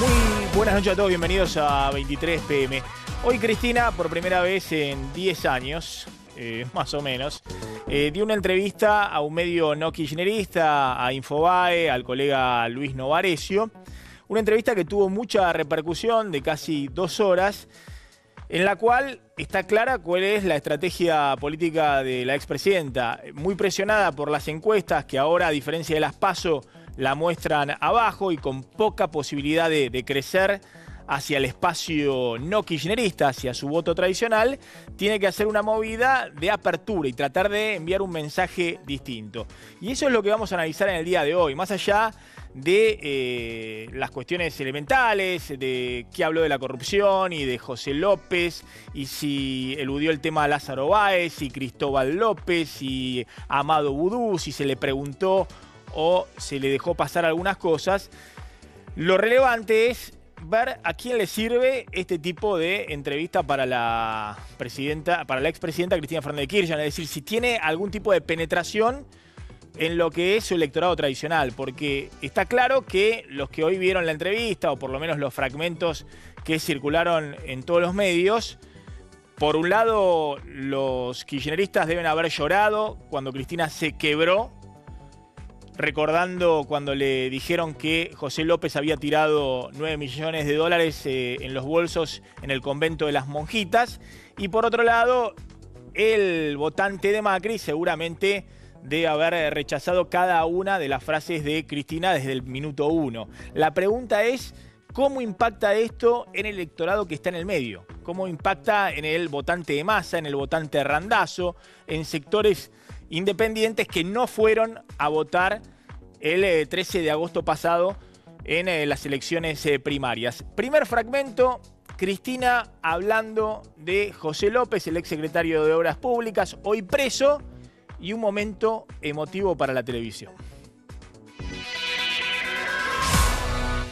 Muy buenas noches a todos, bienvenidos a 23 PM. Hoy Cristina, por primera vez en 10 años, más o menos, dio una entrevista a un medio no kirchnerista, a Infobae, al colega Luis Novarecio. Una entrevista que tuvo mucha repercusión de casi 2 horas, en la cual está clara cuál es la estrategia política de la expresidenta. Muy presionada por las encuestas, que ahora, a diferencia de las PASO, la muestran abajo y con poca posibilidad de crecer hacia el espacio no kirchnerista, hacia su voto tradicional, tiene que hacer una movida de apertura y tratar de enviar un mensaje distinto. Y eso es lo que vamos a analizar en el día de hoy, más allá de las cuestiones elementales, de qué habló de la corrupción y de José López, y si eludió el tema a Lázaro Báez, y Cristóbal López, y Amado Vudú, si se le preguntó o se le dejó pasar algunas cosas. Lo relevante es ver a quién le sirve este tipo de entrevista para la expresidenta Cristina Fernández de Kirchner, es decir, si tiene algún tipo de penetración en lo que es su electorado tradicional, porque está claro que los que hoy vieron la entrevista, o por lo menos los fragmentos que circularon en todos los medios, por un lado los kirchneristas deben haber llorado cuando Cristina se quebró, recordando cuando le dijeron que José López había tirado 9 millones de dólares en los bolsos en el convento de las monjitas. Y por otro lado, el votante de Macri seguramente debe haber rechazado cada una de las frases de Cristina desde el minuto 1. La pregunta es, ¿cómo impacta esto en el electorado que está en el medio? ¿Cómo impacta en el votante de masa, en el votante randazo, en sectores independientes que no fueron a votar el 13 de agosto pasado en las elecciones primarias? Primer fragmento, Cristina hablando de José López, el exsecretario de Obras Públicas, hoy preso, y un momento emotivo para la televisión.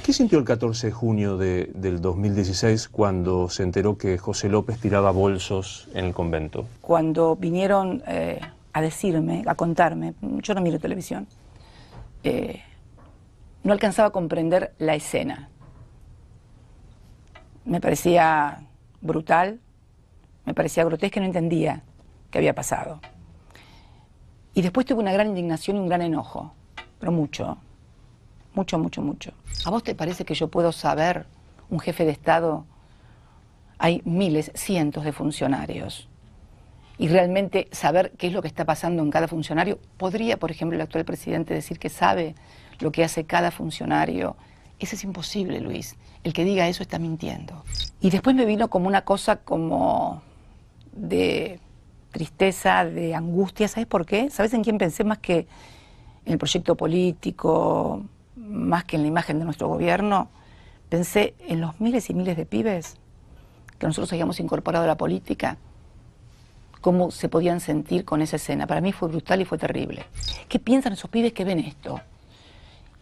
¿Qué sintió el 14 de junio del 2016 cuando se enteró que José López tiraba bolsos en el convento? Cuando vinieron a decirme, a contarme, yo no miro televisión, no alcanzaba a comprender la escena. Me parecía brutal, me parecía grotesca y no entendía qué había pasado. Y después tuve una gran indignación y un gran enojo, pero mucho. ¿A vos te parece que yo puedo saber, un jefe de Estado? Hay miles, cientos de funcionarios. Y realmente saber qué es lo que está pasando en cada funcionario. ¿Podría, por ejemplo, el actual presidente decir que sabe lo que hace cada funcionario? Eso es imposible, Luis. El que diga eso está mintiendo. Y después me vino como una cosa como de tristeza, de angustia. ¿Sabes por qué? ¿Sabes en quién pensé más que en el proyecto político, más que en la imagen de nuestro gobierno? Pensé en los miles y miles de pibes que nosotros habíamos incorporado a la política, cómo se podían sentir con esa escena. Para mí fue brutal y fue terrible. ¿Qué piensan esos pibes que ven esto?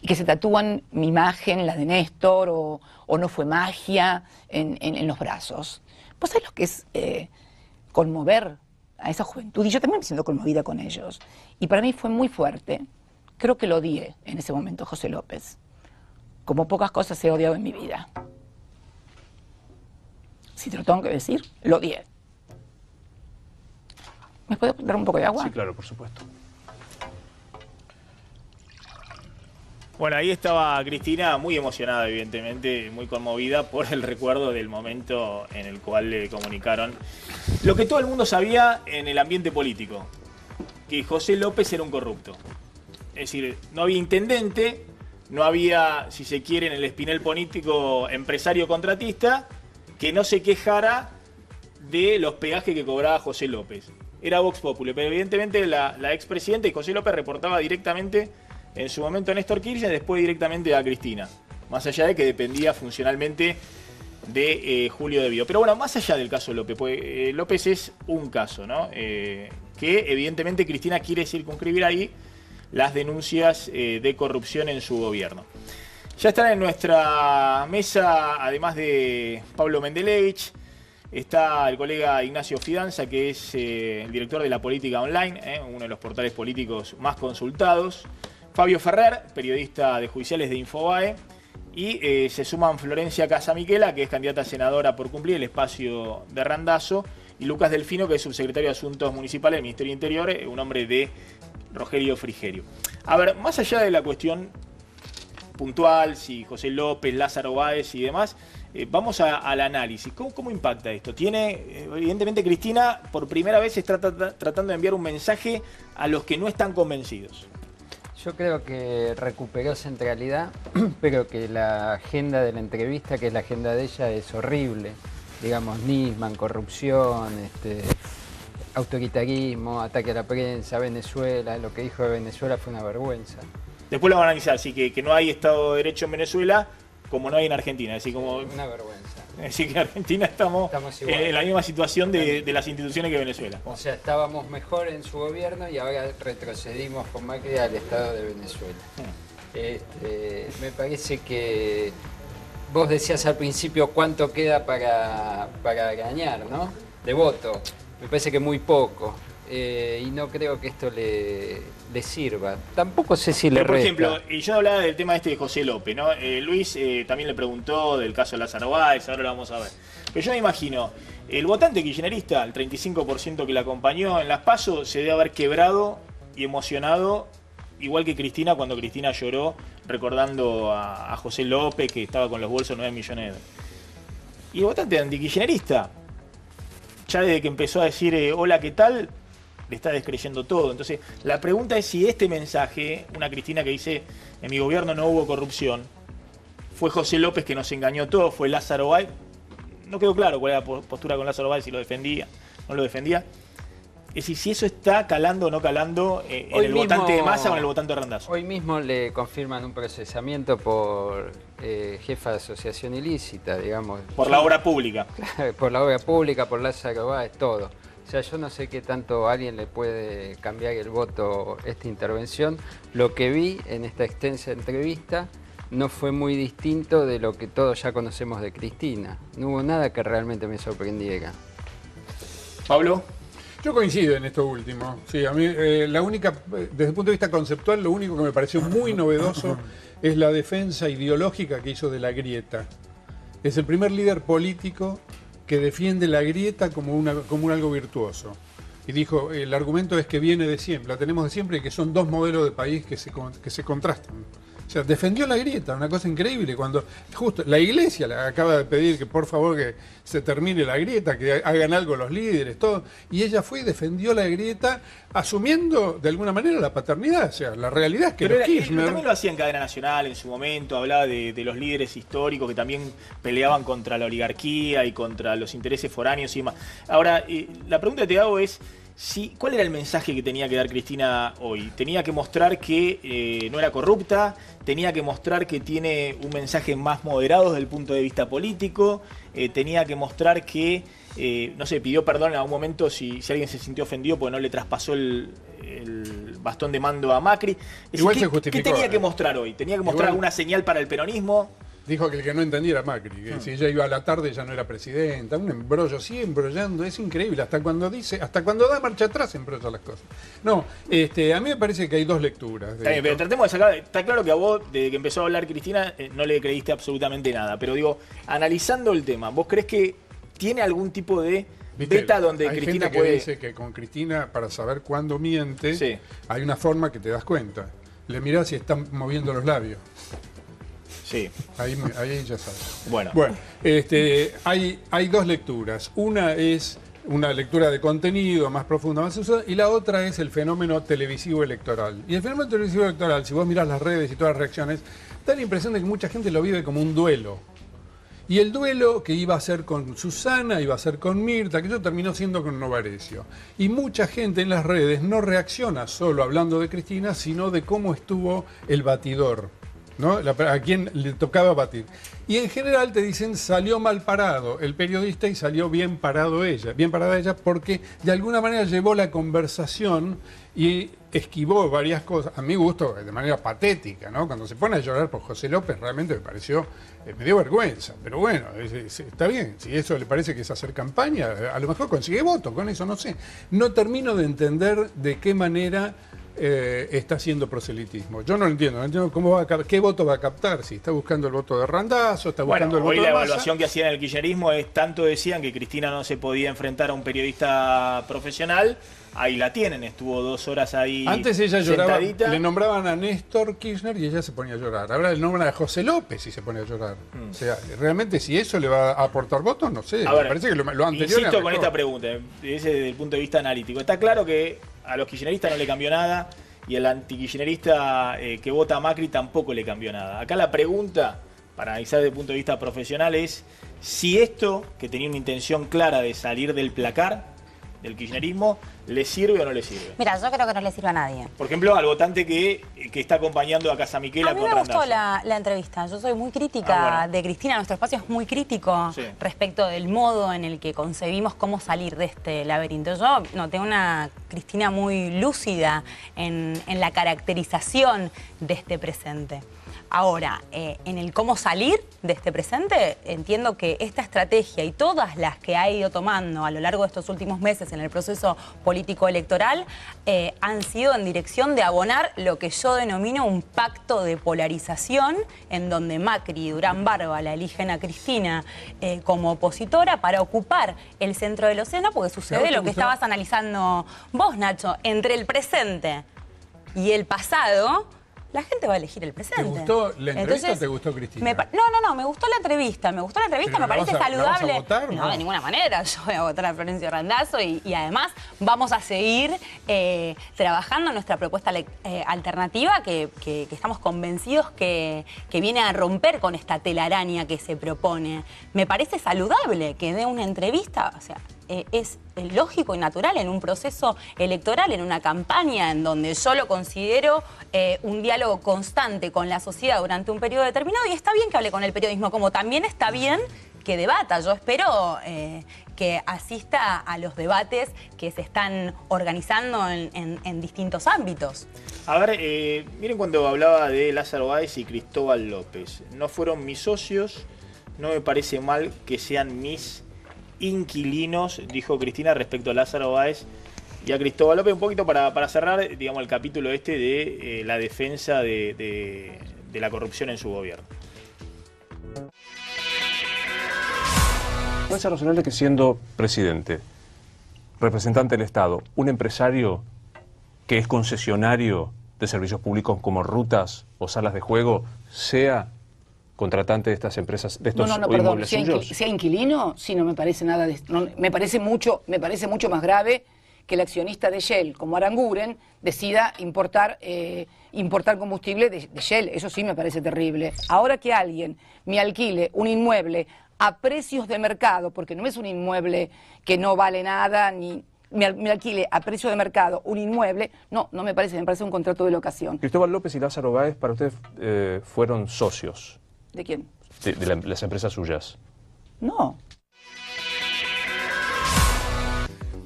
Y que se tatúan mi imagen, la de Néstor, o no fue magia en los brazos. ¿Vos sabés lo que es conmover a esa juventud? Y yo también me siento conmovida con ellos. Y para mí fue muy fuerte. Creo que lo odié en ese momento, José López. Como pocas cosas he odiado en mi vida. Si te lo tengo que decir, lo odié. ¿Me puedes dar un poco de agua? Sí, claro, por supuesto. Bueno, ahí estaba Cristina muy emocionada, evidentemente, muy conmovida por el recuerdo del momento en el cual le comunicaron lo que todo el mundo sabía en el ambiente político, que José López era un corrupto. Es decir, no había intendente, no había, si se quiere, en el espinel político empresario contratista que no se quejara de los peajes que cobraba José López. Era Vox Populi, pero evidentemente la expresidenta y José López reportaba directamente en su momento a Néstor Kirchner, después directamente a Cristina. Más allá de que dependía funcionalmente de Julio De Vido. Pero bueno, más allá del caso López, pues, López es un caso, ¿no? Que evidentemente Cristina quiere circunscribir ahí las denuncias de corrupción en su gobierno. Ya están en nuestra mesa, además de Pablo Mendelevich, está el colega Ignacio Fidanza, que es el director de La Política Online, uno de los portales políticos más consultados. Fabio Ferrer, periodista de judiciales de Infobae. Y se suman Florencia Casamiquela, que es candidata a senadora por cumplir el espacio de Randazzo, y Lucas Delfino, que es subsecretario de Asuntos Municipales del Ministerio del Interior, un hombre de Rogelio Frigerio. A ver, más allá de la cuestión puntual, si José López, Lázaro Báez y demás, vamos al análisis. ¿Cómo impacta esto? Evidentemente Cristina por primera vez está tratando de enviar un mensaje a los que no están convencidos. Yo creo que recuperó centralidad, pero que la agenda de la entrevista, que es la agenda de ella, es horrible. Digamos, Nisman, corrupción, autoritarismo, ataque a la prensa, Venezuela. Lo que dijo de Venezuela fue una vergüenza. Después lo van a analizar, así que no hay Estado de Derecho en Venezuela como no hay en Argentina. Así como, una vergüenza. Así que en Argentina estamos en la misma situación de las instituciones que Venezuela. O sea, estábamos mejor en su gobierno y ahora retrocedimos con Macri al Estado de Venezuela. Me parece que vos decías al principio cuánto queda para ganar, ¿no? De voto. Me parece que muy poco. Y no creo que esto le sirva. Tampoco sé si le resta. Por ejemplo, y yo hablaba del tema de José López, ¿no? Luis también le preguntó del caso de Lázaro Báez, ahora lo vamos a ver. Pero yo me imagino, el votante kirchnerista, el 35% que le acompañó en las PASO, se debe haber quebrado y emocionado, igual que Cristina, cuando Cristina lloró recordando a José López, que estaba con los bolsos 9 millones de dólares. Y el votante antikirchnerista, ya desde que empezó a decir hola, ¿qué tal?, le está descreyendo todo. Entonces, la pregunta es si este mensaje, una Cristina que dice, en mi gobierno no hubo corrupción, fue José López que nos engañó todo, fue Lázaro Báez. No quedó claro cuál era la postura con Lázaro Báez, si lo defendía, no lo defendía. Es decir, si eso está calando o no calando en el votante de Massa o en el votante de Randazzo. Hoy mismo le confirman un procesamiento por jefa de asociación ilícita, digamos. Por la obra pública. Por la obra pública, por Lázaro Báez, todo. O sea, yo no sé qué tanto a alguien le puede cambiar el voto esta intervención. Lo que vi en esta extensa entrevista no fue muy distinto de lo que todos ya conocemos de Cristina. No hubo nada que realmente me sorprendiera. Pablo. Yo coincido en esto último. Sí, a mí la única, desde el punto de vista conceptual, lo único que me pareció muy novedoso es la defensa ideológica que hizo de la grieta. Es el primer líder político que defiende la grieta como algo virtuoso. Y dijo, el argumento es que viene de siempre, la tenemos de siempre y que son dos modelos de país que se contrastan. O sea, defendió la grieta, una cosa increíble, cuando justo la Iglesia le acaba de pedir que por favor que se termine la grieta, que hagan algo los líderes, todo, y ella fue y defendió la grieta asumiendo de alguna manera la paternidad. O sea, la realidad es que pero los Kirchner... también lo hacía en cadena nacional en su momento, hablaba de los líderes históricos que también peleaban contra la oligarquía y contra los intereses foráneos y demás. Ahora, la pregunta que te hago es, ¿cuál era el mensaje que tenía que dar Cristina hoy? ¿Tenía que mostrar que no era corrupta? ¿Tenía que mostrar que tiene un mensaje más moderado desde el punto de vista político? ¿Tenía que mostrar que, no sé, pidió perdón en algún momento si alguien se sintió ofendido porque no le traspasó el bastón de mando a Macri? Igual se justificó. ¿Qué tenía que mostrar hoy? ¿Tenía que mostrar alguna señal para el peronismo? Dijo que el que no entendía era Macri, que si ella iba a la tarde ya no era presidenta, un embrollo, sigue embrollando, es increíble, hasta cuando da marcha atrás embrolla las cosas. No, a mí me parece que hay dos lecturas. Está bien, pero tratemos de sacar, está claro que a vos, desde que empezó a hablar Cristina, no le creíste absolutamente nada, pero digo, analizando el tema, ¿vos crees que tiene algún tipo de beta donde hay Cristina gente que dice que con Cristina, para saber cuándo miente, sí, hay una forma que te das cuenta. Le mirás si están moviendo los labios. Sí. Ahí ya sabes. Bueno, hay dos lecturas. Una es una lectura de contenido más profunda, más usada, y la otra es el fenómeno televisivo electoral. Y el fenómeno televisivo electoral, si vos mirás las redes y todas las reacciones, da la impresión de que mucha gente lo vive como un duelo. Y el duelo que iba a ser con Susana, iba a ser con Mirta, que eso terminó siendo con Novarecio. Y mucha gente en las redes no reacciona solo hablando de Cristina, sino de cómo estuvo el batidor, ¿no? A quién le tocaba batir. Y en general te dicen salió mal parado el periodista y salió bien parada ella, porque de alguna manera llevó la conversación y esquivó varias cosas, a mi gusto, de manera patética, ¿no? Cuando se pone a llorar por José López realmente me pareció, me dio vergüenza, pero bueno, está bien, si eso le parece que es hacer campaña, a lo mejor consigue votos, con eso no sé. No termino de entender de qué manera está haciendo proselitismo. Yo no lo entiendo, no entiendo cómo qué voto va a captar, si está buscando el voto de Randazzo, está buscando el voto hoy de la Massa. evaluación que hacían en el kirchnerismo es tanto decían que Cristina no se podía enfrentar a un periodista profesional, ahí la tienen, estuvo 2 horas ahí Antes ella lloraba, sentadita. le nombraban a Néstor Kirchner y ella se ponía a llorar. Ahora le nombran a José López y se pone a llorar. O sea, realmente si eso le va a aportar votos, no sé. A Me ver, parece que lo anterior insisto era con mejor. esta pregunta, desde el punto de vista analítico. Está claro que a los kirchneristas no le cambió nada y al antikirchnerista que vota a Macri tampoco le cambió nada. Acá la pregunta, para analizar desde el punto de vista profesional, es si esto, que tenía una intención clara de salir del placar del kirchnerismo, ¿le sirve o no le sirve? Mira, yo creo que no le sirve a nadie. Por ejemplo, al votante que está acompañando a Casamiquela A mí con me gustó Randazzo. la entrevista. Yo soy muy crítica bueno. de Cristina. Nuestro espacio es muy crítico Sí. respecto del modo en el que concebimos cómo salir de este laberinto. Yo noté una Cristina muy lúcida en la caracterización de este presente. Ahora, en el cómo salir de este presente, entiendo que esta estrategia y todas las que ha ido tomando a lo largo de estos últimos meses en el proceso político-electoral han sido en dirección de abonar lo que yo denomino un pacto de polarización, en donde Macri y Durán Barba la eligen a Cristina como opositora para ocupar el centro del océano, porque sucede lo que estabas analizando vos, Nacho, entre el presente y el pasado. La gente va a elegir el presente. ¿Te gustó la entrevista o te gustó Cristina? No, me gustó la entrevista. Me gustó la entrevista, ¿Pero me parece la vas saludable. a votar, no, no? de ninguna manera. Yo voy a votar a Florencio Randazzo y además vamos a seguir trabajando en nuestra propuesta alternativa que estamos convencidos que viene a romper con esta telaraña que se propone. Me parece saludable que dé una entrevista, o sea, es lógico y natural en un proceso electoral, en una campaña en donde yo lo considero un diálogo constante con la sociedad durante un periodo determinado, y está bien que hable con el periodismo, como también está bien que debata. Yo espero que asista a los debates que se están organizando en distintos ámbitos. A ver, miren cuando hablaba de Lázaro Báez y Cristóbal López. No fueron mis socios, no me parece mal que sean mis inquilinos, dijo Cristina respecto a Lázaro Báez y a Cristóbal López. Un poquito para cerrar, digamos, el capítulo este de la defensa de la corrupción en su gobierno. ¿No es razonable que siendo presidente, representante del Estado, un empresario que es concesionario de servicios públicos como rutas o salas de juego, sea contratante de estas empresas, de estos perdón, inmuebles suyos? sea inquilino, sí, no me parece nada me parece mucho más grave que el accionista de Shell, como Aranguren, decida importar combustible de Shell. Eso sí me parece terrible. Ahora que alguien me alquile un inmueble a precios de mercado, porque no es un inmueble que no vale nada, ni me alquile a precio de mercado un inmueble, no me parece un contrato de locación. Cristóbal López y Lázaro Báez, para usted, fueron socios. ¿De quién? De las empresas suyas. No.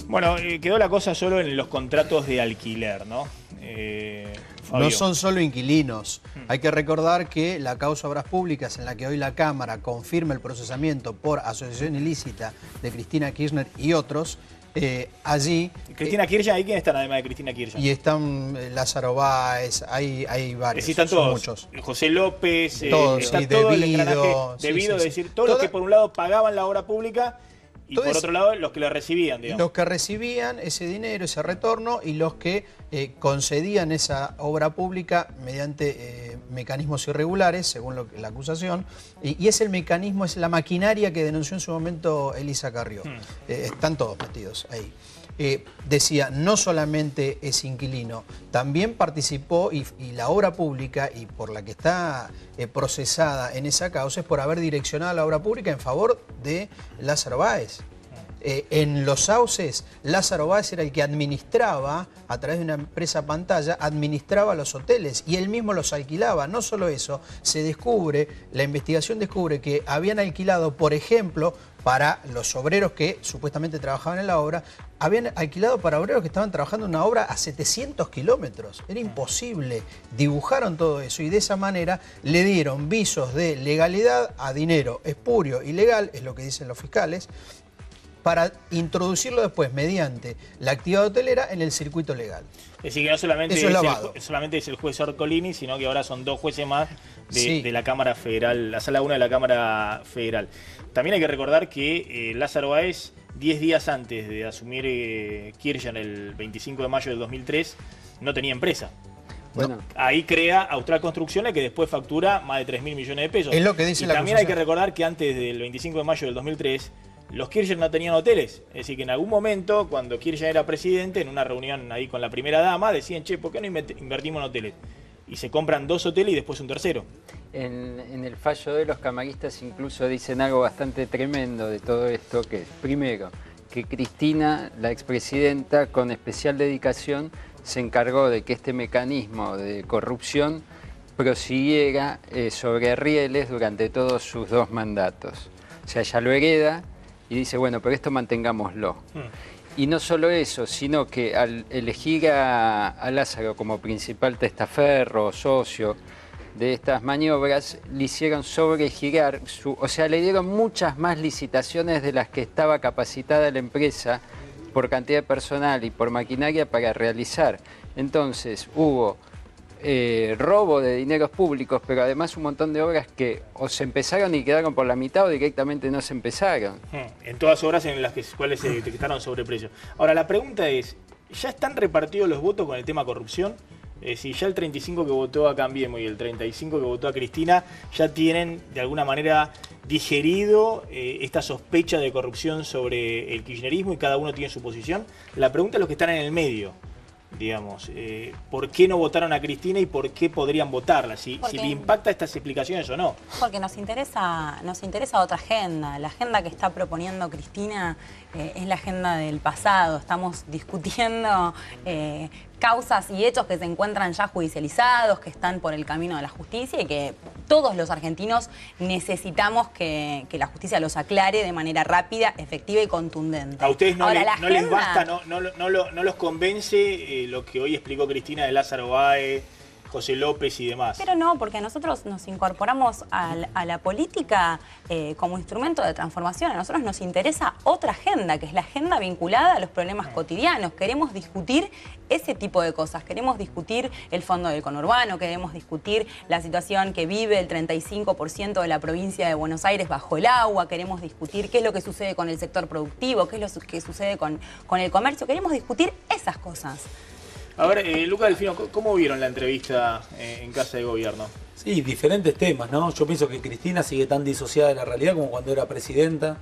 Bueno, quedó la cosa solo en los contratos de alquiler, ¿no? Fabio. No son solo inquilinos. Hay que recordar que la causa Obras Públicas, en la que hoy la Cámara confirma el procesamiento por asociación ilícita de Cristina Kirchner y otros, allí... Cristina Kirchner, ¿ahí quién están además de Cristina Kirchner? Y están Lázaro Báez, hay varios, Están son todos. muchos. José López, Todos, está sí, todo el Debido, engranaje sí, debido, sí, es sí. decir, todos los Toda- que por un lado pagaban la obra pública y Todo por es- otro lado los que la recibían, digamos. Los que recibían ese dinero, ese retorno, y los que concedían esa obra pública mediante mecanismos irregulares, según la acusación, y es el mecanismo, es la maquinaria que denunció en su momento Elisa Carrió. Están todos metidos ahí. Decía, no solamente es inquilino, también participó y la obra pública, y por la que está procesada en esa causa, es por haber direccionado la obra pública en favor de Lázaro Báez. En Los Sauces, Lázaro Báez era el que administraba, a través de una empresa pantalla, administraba los hoteles y él mismo los alquilaba. No solo eso, la investigación descubre que habían alquilado, por ejemplo, para los obreros que supuestamente trabajaban en la obra, habían alquilado para obreros que estaban trabajando en una obra a 700 kilómetros. Era imposible. Dibujaron todo eso y de esa manera le dieron visos de legalidad a dinero espurio, ilegal, es lo que dicen los fiscales, para introducirlo después mediante la actividad hotelera en el circuito legal. Es decir, que no solamente, Eso es lavado. solamente es el juez Orcolini, sino que ahora son 2 jueces más Sí. de la Cámara Federal, la Sala 1 de la Cámara Federal. También hay que recordar que Lázaro Báez, 10 días antes de asumir Kirchner el 25 de mayo del 2003, no tenía empresa. Bueno, Ahí crea Austral Construcciones, que después factura más de 3.000 millones de pesos. Es lo que dice y la también hay acusación. que recordar que antes del 25 de mayo del 2003, los Kirchner no tenían hoteles. Es decir, que en algún momento, cuando Kirchner era presidente, en una reunión ahí con la primera dama, decían, che, ¿por qué no invertimos en hoteles? Y se compran 2 hoteles y después un tercero. en el fallo de los camaristas incluso dicen algo bastante tremendo de todo esto, que es, primero, que Cristina, la expresidenta, con especial dedicación, se encargó de que este mecanismo de corrupción prosiguiera sobre rieles durante todos sus 2 mandatos. O sea, ella lo hereda y dice, bueno, pero esto mantengámoslo. Y no solo eso, sino que al elegir a Lázaro como principal testaferro o socio de estas maniobras, le hicieron sobregirar, o sea, le dieron muchas más licitaciones de las que estaba capacitada la empresa por cantidad de personal y por maquinaria para realizar. Entonces hubo robo de dineros públicos, pero además un montón de obras que o se empezaron y quedaron por la mitad o directamente no se empezaron. En todas obras en las cuales se detectaron sobreprecios. Ahora, la pregunta es, ¿ya están repartidos los votos con el tema corrupción? Si ya el 35 que votó a Cambiemos y el 35 que votó a Cristina ya tienen de alguna manera digerido esta sospecha de corrupción sobre el kirchnerismo y cada uno tiene su posición. La pregunta es los que están en el medio, digamos. ¿Por qué no votaron a Cristina y por qué podrían votarla? Si le impacta estas explicaciones o no. Porque nos interesa otra agenda. La agenda que está proponiendo Cristina es la agenda del pasado. Estamos discutiendo causas y hechos que se encuentran ya judicializados, que están por el camino de la justicia y que todos los argentinos necesitamos que la justicia los aclare de manera rápida, efectiva y contundente. A ustedes no, Ahora, no les basta, no los convence lo que hoy explicó Cristina de Lázaro Báez, José López y demás. Pero no, porque nosotros nos incorporamos a la política como instrumento de transformación. A nosotros nos interesa otra agenda, que es la agenda vinculada a los problemas cotidianos. Queremos discutir ese tipo de cosas. Queremos discutir el fondo del conurbano, queremos discutir la situación que vive el 35% de la provincia de Buenos Aires bajo el agua, queremos discutir qué es lo que sucede con el sector productivo, qué es lo que sucede con el comercio. Queremos discutir esas cosas. A ver, Luca Delfino, ¿cómo vieron la entrevista en Casa de Gobierno? Sí, diferentes temas, ¿no? Yo pienso que Cristina sigue tan disociada de la realidad como cuando era presidenta.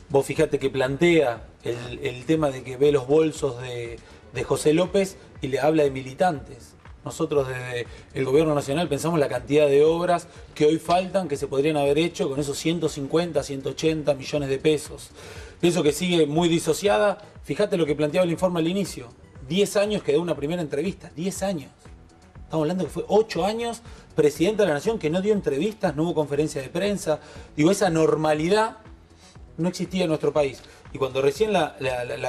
Vos fijate que plantea el tema de que ve los bolsos de José López y le habla de militantes. Nosotros desde el Gobierno Nacional pensamos la cantidad de obras que hoy faltan, que se podrían haber hecho con esos 150, 180 millones de pesos. Pienso que sigue muy disociada. Fíjate lo que planteaba el informe al inicio. 10 años que dio una primera entrevista, 10 años. Estamos hablando que fue 8 años presidenta de la Nación que no dio entrevistas, no hubo conferencia de prensa. Digo, esa normalidad no existía en nuestro país. Y cuando recién la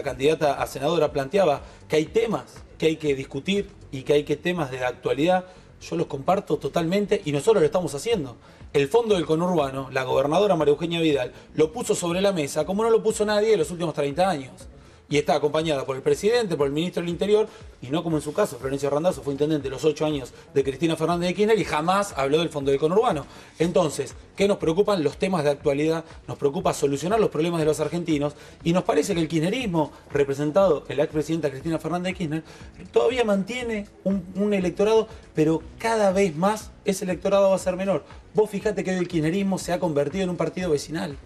candidata a senadora planteaba que hay temas que hay que discutir y que hay temas de la actualidad, yo los comparto totalmente y nosotros lo estamos haciendo. El fondo del conurbano, la gobernadora María Eugenia Vidal, lo puso sobre la mesa como no lo puso nadie en los últimos 30 años. Y está acompañada por el presidente, por el ministro del Interior, y no como en su caso, Florencio Randazzo fue intendente los 8 años de Cristina Fernández de Kirchner y jamás habló del fondo del conurbano. Entonces, ¿qué nos preocupan? Los temas de actualidad, nos preocupa solucionar los problemas de los argentinos, y nos parece que el kirchnerismo, representado en la expresidenta Cristina Fernández de Kirchner, todavía mantiene un electorado, pero cada vez más ese electorado va a ser menor. Vos fijate que hoy el kirchnerismo se ha convertido en un partido vecinal.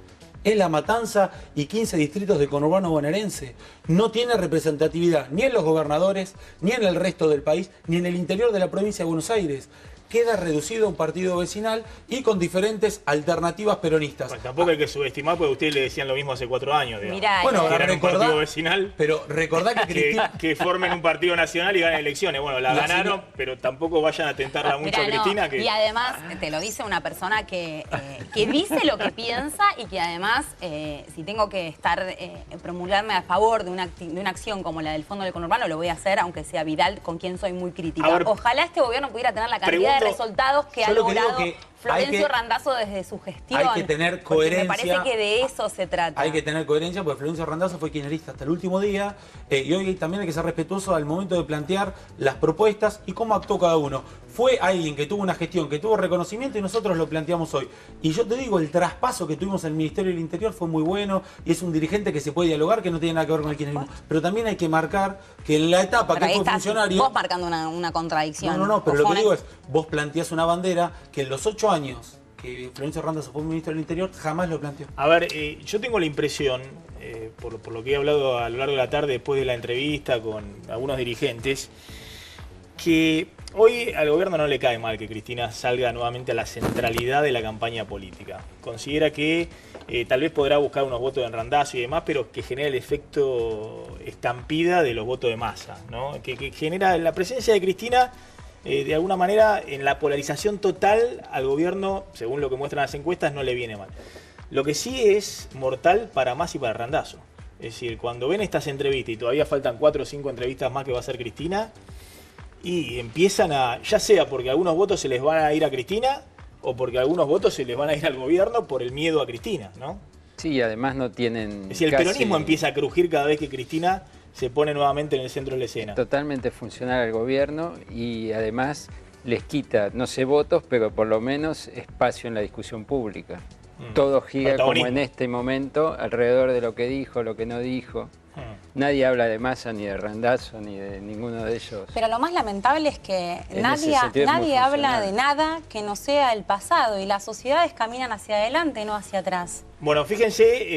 Es La Matanza y 15 distritos del conurbano bonaerense. No tiene representatividad ni en los gobernadores, ni en el resto del país, ni en el interior de la provincia de Buenos Aires. Queda reducido a un partido vecinal y con diferentes alternativas peronistas. Bueno, tampoco hay que subestimar, porque ustedes le decían lo mismo hace 4 años. Mirá, bueno, que eran un partido vecinal. Pero recordá que Cristina... que formen un partido nacional y ganen elecciones. Bueno, la ganaron, pero tampoco vayan a tentarla mucho a Cristina. Que... Y además, te lo dice una persona que dice lo que piensa y que además, si tengo que promulgarme a favor de una acción como la del Fondo del Conurbano, lo voy a hacer, aunque sea Vidal, con quien soy muy crítica. Ver, ojalá este gobierno pudiera tener la cantidad de resultados que ha logrado Florencio Randazzo desde su gestión. Hay que tener coherencia. Me parece que de eso se trata. Hay que tener coherencia porque Florencio Randazzo fue kirchnerista hasta el último día y hoy también hay que ser respetuoso al momento de plantear las propuestas y cómo actuó cada uno. Fue alguien que tuvo una gestión, que tuvo reconocimiento y nosotros lo planteamos hoy. Y yo te digo, el traspaso que tuvimos en el Ministerio del Interior fue muy bueno y es un dirigente que se puede dialogar, que no tiene nada que ver con el kirchnerismo. Pero también hay que marcar que en la etapa que fue funcionario... Vos marcando una contradicción. No, pero lo que digo es, vos planteás una bandera que en los 8 años que Florencio Randazzo fue ministro del Interior jamás lo planteó. A ver, yo tengo la impresión, por lo que he hablado a lo largo de la tarde después de la entrevista con algunos dirigentes, que hoy al gobierno no le cae mal que Cristina salga nuevamente a la centralidad de la campaña política. Considera que tal vez podrá buscar unos votos de Randazzo y demás, pero que genera el efecto estampida de los votos de masa, ¿no? Que genera la presencia de Cristina, de alguna manera, en la polarización total al gobierno, según lo que muestran las encuestas, no le viene mal. Lo que sí es mortal para Massa y para Randazzo. Es decir, cuando ven estas entrevistas, y todavía faltan 4 o 5 entrevistas más que va a hacer Cristina, y empiezan a, ya sea porque algunos votos se les van a ir a Cristina, o porque algunos votos se les van a ir al gobierno por el miedo a Cristina, ¿no? Sí, además no tienen... Es decir, el peronismo empieza a crujir cada vez que Cristina se pone nuevamente en el centro de la escena. Totalmente funcional al gobierno y además les quita, no sé votos, pero por lo menos espacio en la discusión pública. Todo gira como en este momento alrededor de lo que dijo, lo que no dijo. Nadie habla de Massa, ni de Randazzo, ni de ninguno de ellos. Pero lo más lamentable es que nadie habla de nada que no sea el pasado y las sociedades caminan hacia adelante, no hacia atrás. Bueno, fíjense...